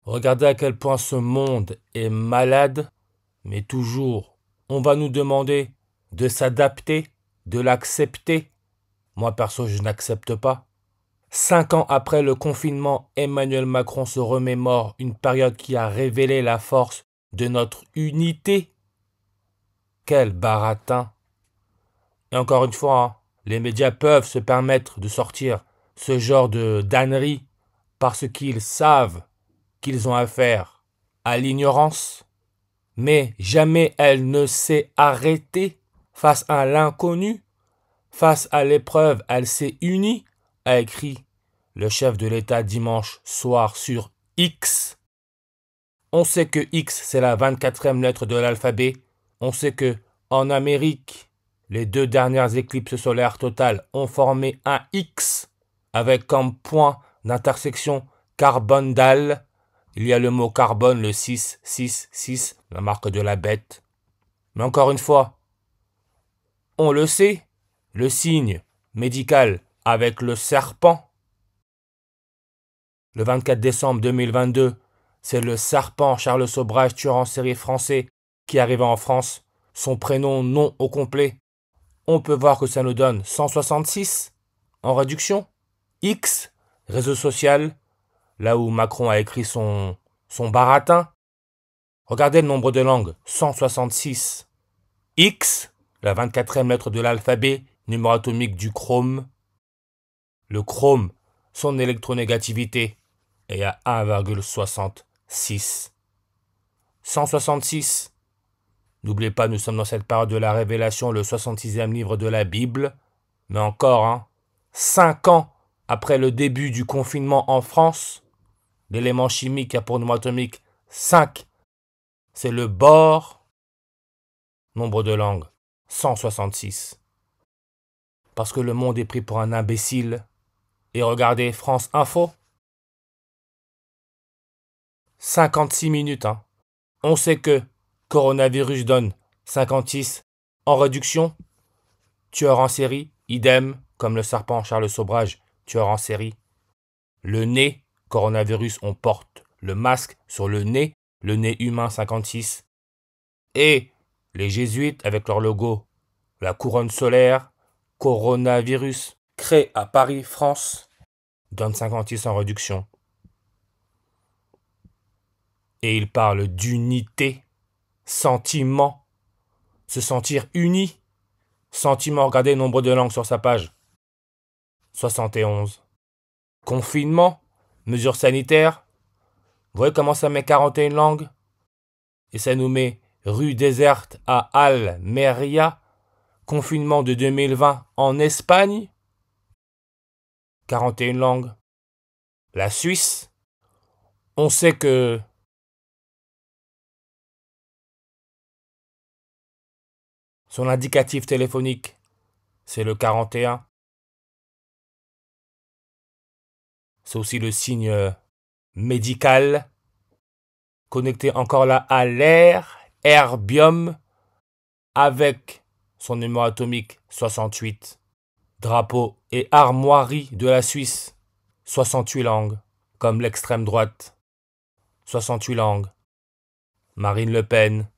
Regardez à quel point ce monde est malade, mais toujours, on va nous demander de s'adapter, de l'accepter. Moi, perso, je n'accepte pas. 5 ans après le confinement, Emmanuel Macron se remémore une période qui a révélé la force de notre unité. Quel baratin! Et encore une fois, hein, les médias peuvent se permettre de sortir ce genre de dannerie parce qu'ils savent qu'ils ont affaire à l'ignorance, mais jamais elle ne s'est arrêtée face à l'inconnu, face à l'épreuve, elle s'est unie, a écrit le chef de l'État dimanche soir sur X. On sait que X, c'est la 24e lettre de l'alphabet. On sait que en Amérique, les 2 dernières éclipses solaires totales ont formé un X avec comme point d'intersection carbone-dalle. Il y a le mot carbone, le 666, la marque de la bête. Mais encore une fois, on le sait, le signe médical avec le serpent. Le 24 décembre 2022, c'est le serpent Charles Sobrage, tueur en série français, qui arrive en France. Son prénom non au complet. On peut voir que ça nous donne 166 en réduction. X, réseau social, là où Macron a écrit son baratin. Regardez le nombre de langues, 166. X, la 24e lettre de l'alphabet, numéro atomique du chrome. Le chrome, son électronégativité est à 1,66. 166. N'oubliez pas, nous sommes dans cette période de la révélation, le 66e livre de la Bible. Mais encore, 5 ans après le début du confinement en France, l'élément chimique a pour numéro atomique 5. C'est le bore. Nombre de langues, 166. Parce que le monde est pris pour un imbécile. Et regardez France Info. 56 minutes. On sait que coronavirus donne 56 en réduction. Tueur en série, idem, comme le serpent Charles Sobrage, tueur en série. Le nez, coronavirus, on porte le masque sur le nez humain 56. Et les jésuites avec leur logo, la couronne solaire, coronavirus, créé à Paris, France, donne 56 en réduction. Et il parle d'unité, sentiment, se sentir uni. Sentiment, regardez le nombre de langues sur sa page. 71. Confinement, mesures sanitaires. Vous voyez comment ça met 41 langues? Et ça nous met rue déserte à Almeria. Confinement de 2020 en Espagne. 41 langues. La Suisse. On sait que son indicatif téléphonique, c'est le 41. C'est aussi le signe médical. Connecté encore là à l'air, herbium, avec son numéro atomique 68. Drapeau et armoirie de la Suisse, 68 langues, comme l'extrême droite. 68 langues. Marine Le Pen,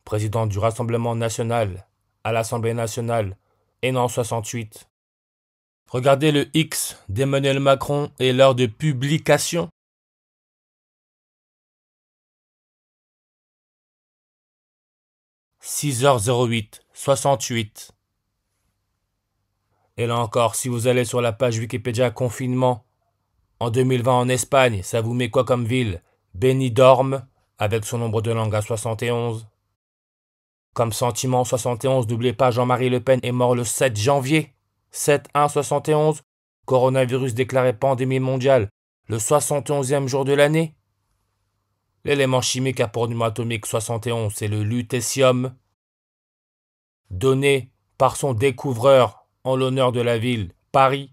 présidente du Rassemblement national à l'Assemblée nationale, et non 68. Regardez le X d'Emmanuel Macron et l'heure de publication. 6h08, 68. Et là encore, si vous allez sur la page Wikipédia confinement, en 2020 en Espagne, ça vous met quoi comme ville? Benidorm, avec son nombre de langues à 71. Comme sentiment 71, n'oubliez pas, Jean-Marie Le Pen est mort le 7 janvier. 7-1-71, coronavirus déclaré pandémie mondiale, le 71e jour de l'année. L'élément chimique a pour numéro atomique 71, c'est le lutécium, donné par son découvreur en l'honneur de la ville, Paris,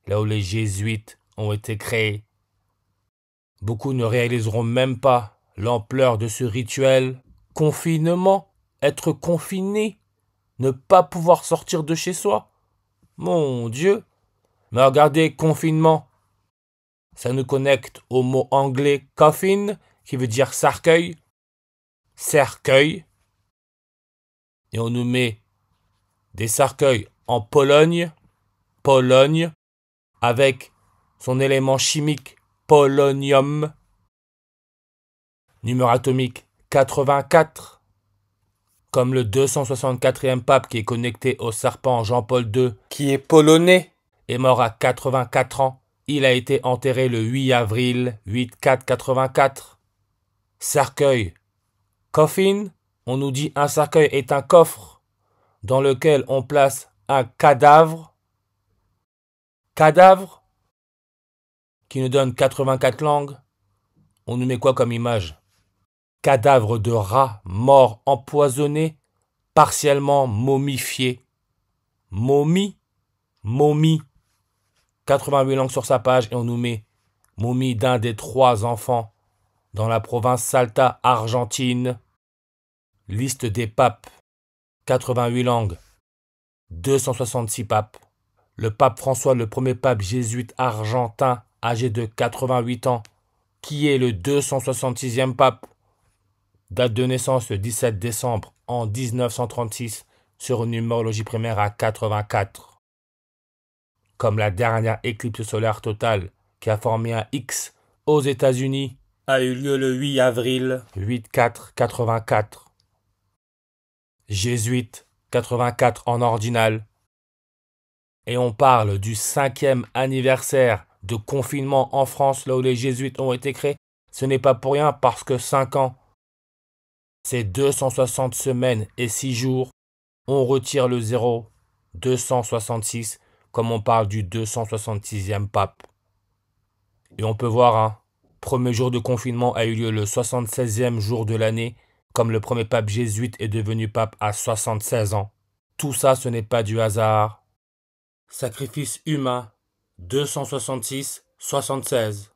là où les jésuites ont été créés. Beaucoup ne réaliseront même pas l'ampleur de ce rituel. Confinement, être confiné, ne pas pouvoir sortir de chez soi. Mon Dieu! Mais regardez, confinement, Ça nous connecte au mot anglais coffin, qui veut dire cercueil. Cercueil. Et on nous met des cercueils en Pologne. Pologne. Avec son élément chimique polonium. Numéro atomique 84. Comme le 264e pape qui est connecté au serpent Jean-Paul II, qui est polonais, est mort à 84 ans. Il a été enterré le 8 avril 8484. Cercueil. Coffin, on nous dit un cercueil est un coffre dans lequel on place un cadavre. Cadavre qui nous donne 84 langues. On nous met quoi comme image? Cadavre de rat mort empoisonné, partiellement momifié. Momie. 88 langues sur sa page et on nous met momie d'un des 3 enfants dans la province Salta, Argentine. Liste des papes. 88 langues. 266 papes. Le pape François, le premier pape jésuite argentin, âgé de 88 ans, qui est le 266e pape. Date de naissance le 17 décembre en 1936 sur une numérologie primaire à 84. Comme la dernière éclipse solaire totale qui a formé un X aux États-Unis a eu lieu le 8 avril 84-84. Jésuite 84 en ordinal. Et on parle du 5e anniversaire de confinement en France, là où les jésuites ont été créés. Ce n'est pas pour rien parce que 5 ans, c'est 260 semaines et 6 jours. On retire le 0, 266, comme on parle du 266e pape. Et on peut voir, premier jour de confinement a eu lieu le 76e jour de l'année, comme le premier pape jésuite est devenu pape à 76 ans. Tout ça, ce n'est pas du hasard. Sacrifice humain, 266, 76.